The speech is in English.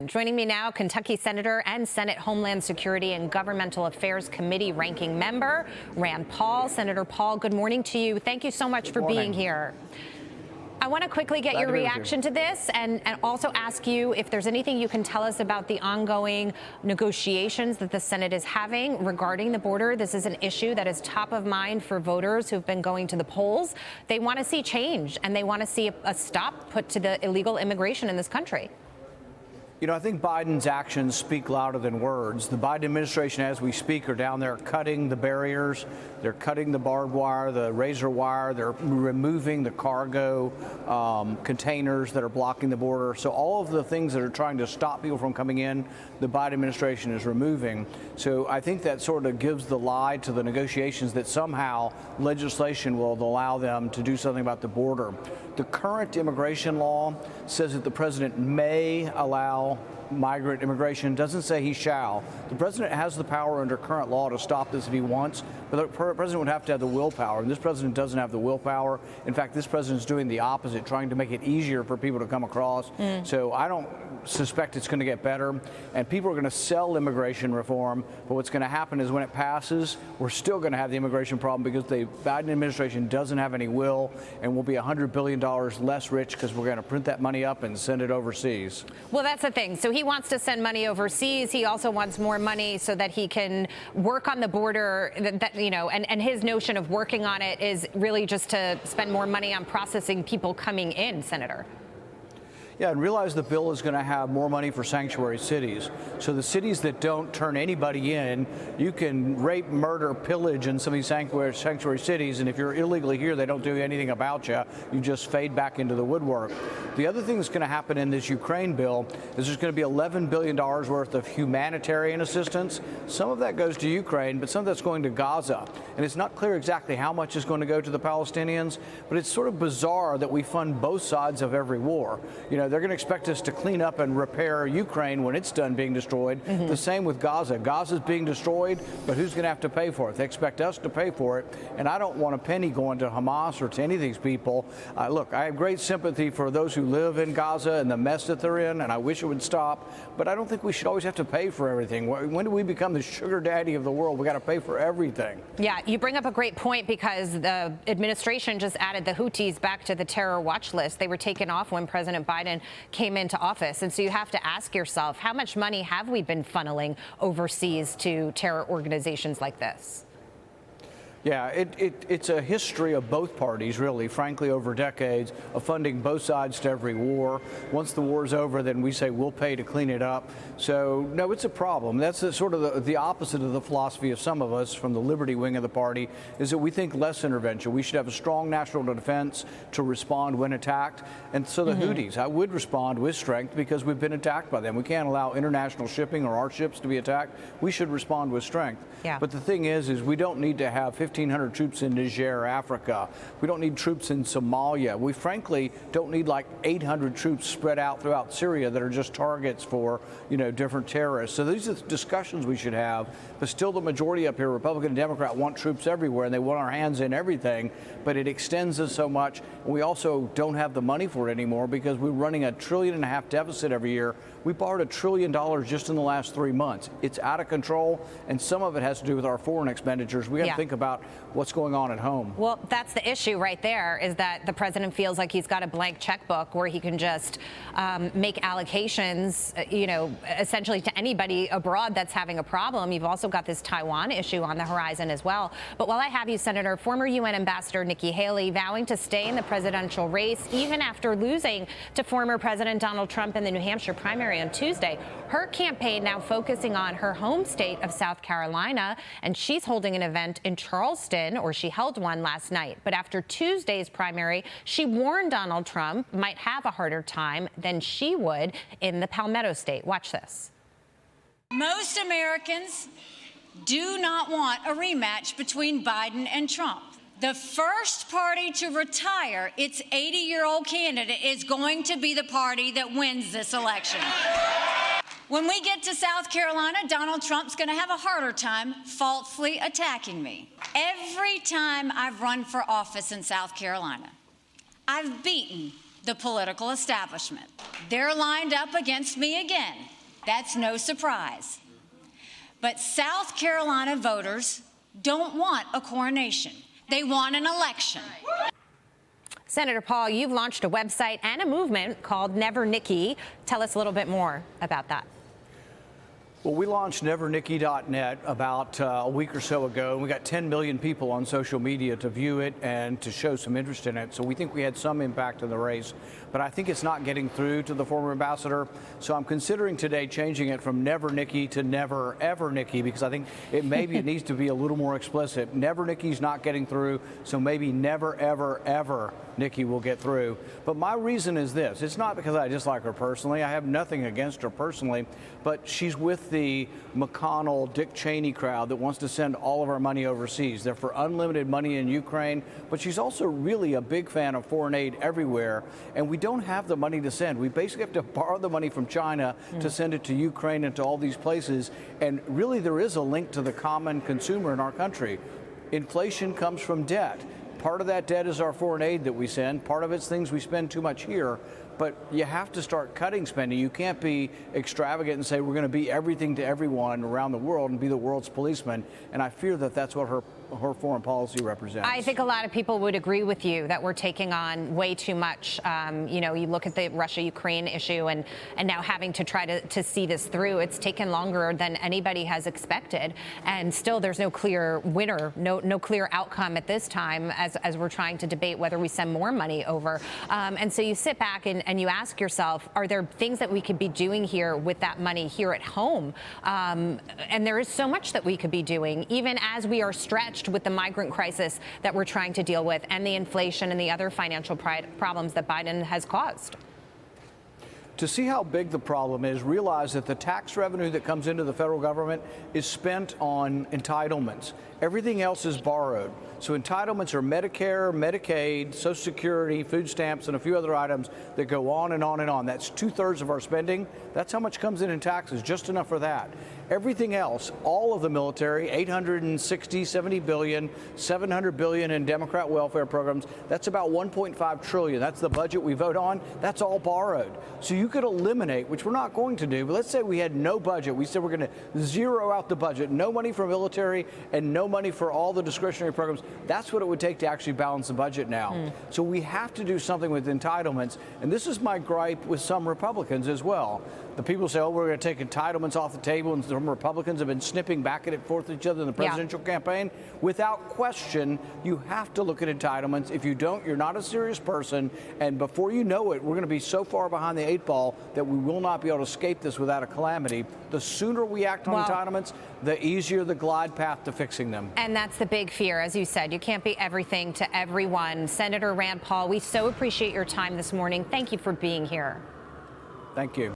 Joining me now, Kentucky Senator and Senate Homeland Security and Governmental Affairs Committee ranking member, Rand Paul. Senator Paul, good morning to you. Thank you so much for being here. I want to quickly get your reaction to this and also ask you if there's anything you can tell us about the ongoing negotiations that the Senate is having regarding the border. This is an issue that is top of mind for voters who've been going to the polls. They want to see change and they want to see a stop put to the illegal immigration in this country. You know, I think Biden's actions speak louder than words. The Biden administration, as we speak, are down there cutting the barriers. They're cutting the barbed wire, the razor wire. They're removing the cargo containers that are blocking the border. So all of the things that are trying to stop people from coming in, the Biden administration is removing. So I think that sort of gives the lie to the negotiations that somehow legislation will allow them to do something about the border. The current immigration law says that the president may allow migrant immigration, doesn't say he shall. The president has the power under current law to stop this if he wants, but the president would have to have the willpower, and this president doesn't have the willpower. In fact, this president is doing the opposite, trying to make it easier for people to come across. So I don't suspect it's going to get better, and people are going to sell immigration reform, but what's going to happen is when it passes, we're still going to have the immigration problem because the Biden administration doesn't have any will, and we'll be $100 billion less rich because we're going to print that money up and send it overseas. Well, that's the thing. So he wants to send money overseas. He also wants more money so that he can work on the border, and his notion of working on it is really just to spend more money on processing people coming in, Senator. Yeah, and realize the bill is going to have more money for sanctuary cities. So the cities that don't turn anybody in, you can rape, murder, pillage in some of these sanctuary cities, and if you're illegally here, they don't do anything about you. You just fade back into the woodwork. The other thing that's going to happen in this Ukraine bill is there's going to be $11 billion worth of humanitarian assistance. Some of that goes to Ukraine, but some of that's going to Gaza. And it's not clear exactly how much is going to go to the Palestinians, but it's sort of bizarre that we fund both sides of every war. You know, they're going to expect us to clean up and repair Ukraine when it's done being destroyed. The same with Gaza. Gaza's being destroyed, but who's going to have to pay for it? They expect us to pay for it, and I don't want a penny going to Hamas or to any of these people. Look, I have great sympathy for those who live in Gaza and the mess that they're in, and I wish it would stop, but I don't think we should always have to pay for everything. When do we become the sugar daddy of the world? We got to pay for everything. Yeah, you bring up a great point because the administration just added the Houthis back to the terror watch list. They were taken off when President Biden came into office. And so you have to ask yourself, how much money have we been funneling overseas to terror organizations like this? Yeah, it's a history of both parties, really, frankly, over decades of funding both sides to every war. Once the war's over, then we say we'll pay to clean it up. So, no, it's a problem. That's sort of the opposite of the philosophy of some of us from the liberty wing of the party, is that we think less intervention. We should have a strong national defense to respond when attacked. And so the Houthis, I would respond with strength because we've been attacked by them. We can't allow international shipping or our ships to be attacked. We should respond with strength. Yeah. But the thing is we don't need to have 1,500 troops in Niger, Africa. We don't need troops in Somalia. We frankly don't need like 800 troops spread out throughout Syria that are just targets for, different terrorists. So these are the discussions we should have. But still the majority up here, Republican and Democrat, want troops everywhere and they want our hands in everything. But it extends us so much. And we also don't have the money for it anymore because we're running $1.5 trillion deficit every year. We borrowed $1 trillion just in the last 3 months. It's out of control, and some of it has to do with our foreign expenditures. We got to think about what's going on at home. Well, that's the issue right there, is that the president feels like he's got a blank checkbook where he can just make allocations, essentially to anybody abroad that's having a problem. You've also got this Taiwan issue on the horizon as well. But while I have you, Senator, former UN Ambassador Nikki Haley vowing to stay in the presidential race even after losing to former President Donald Trump in the New Hampshire primary on Tuesday. Her campaign now focusing on her home state of South Carolina, and she's holding an event in Charleston, or she held one last night. But after Tuesday's primary, she warned Donald Trump might have a harder time than she would in the Palmetto State. Watch this. Most Americans do not want a rematch between Biden and Trump. The first party to retire its 80-year-old candidate is going to be the party that wins this election. When we get to South Carolina, Donald Trump's going to have a harder time falsely attacking me. Every time I've run for office in South Carolina, I've beaten the political establishment. They're lined up against me again. That's no surprise. But South Carolina voters don't want a coronation. They want an election. Senator Paul, you've launched a website and a movement called Never Nikki. Tell us a little bit more about that. Well, we launched nevernikki.net about a week or so ago, and we got 10 million people on social media to view it and to show some interest in it. So we think we had some impact in the race, but I think it's not getting through to the former ambassador. So I'm considering today changing it from Never Nikki to Never Ever Nikki, because I think it needs to be a little more explicit. Never Nikki's not getting through, so maybe Never Ever Ever Nikki will get through. But my reason is this. It's not because I dislike her personally. I have nothing against her personally, but she's with the McConnell, Dick Cheney crowd that wants to send all of our money overseas. They're for unlimited money in Ukraine, but she's also really a big fan of foreign aid everywhere, and we don't have the money to send. We basically have to borrow the money from China to send it to Ukraine and to all these places, and really there is a link to the common consumer in our country. Inflation comes from debt. Part of that debt is our foreign aid that we send. Part of it's things we spend too much here. But you have to start cutting spending. You can't be extravagant and say we're going to be everything to everyone around the world and be the world's policeman. And I fear that that's what her foreign policy represents. I think a lot of people would agree with you that we're taking on way too much. You know, you look at the Russia-Ukraine issue and now having to try to see this through. It's taken longer than anybody has expected. And still there's no clear winner, no clear outcome at this time as we're trying to debate whether we send more money over. And so you sit back and you ask yourself, are there things that we could be doing here with that money here at home? And there is so much that we could be doing, even as we are stretched with the migrant crisis that we're trying to deal with and the inflation and the other financial problems that Biden has caused. To see how big the problem is, realize that the tax revenue that comes into the federal government is spent on entitlements. Everything else is borrowed. So entitlements are Medicare, Medicaid, Social Security, food stamps, and a few other items that go on and on and on. That's 2/3 of our spending. That's how much comes in taxes, just enough for that. Everything else, all of the military, 860, 70 billion, 700 billion in Democrat welfare programs. That's about 1.5 trillion. That's the budget we vote on. That's all borrowed. So you could eliminate, which we're not going to do, but let's say we had no budget. We said we're going to zero out the budget, no money for military and no money for all the discretionary programs. That's what it would take to actually balance the budget now. So we have to do something with entitlements. And this is my gripe with some Republicans as well. The people say, oh, we're going to take entitlements off the table, and some Republicans have been snipping back at it forth at each other in the presidential campaign. Without question, you have to look at entitlements. If you don't, you're not a serious person. And before you know it, we're going to be so far behind the 8 ball that we will not be able to escape this without a calamity. The sooner we act on entitlements, the easier the glide path to fixing them. And that's the big fear. As you said, you can't be everything to everyone. Senator Rand Paul, we so appreciate your time this morning. Thank you for being here. Thank you.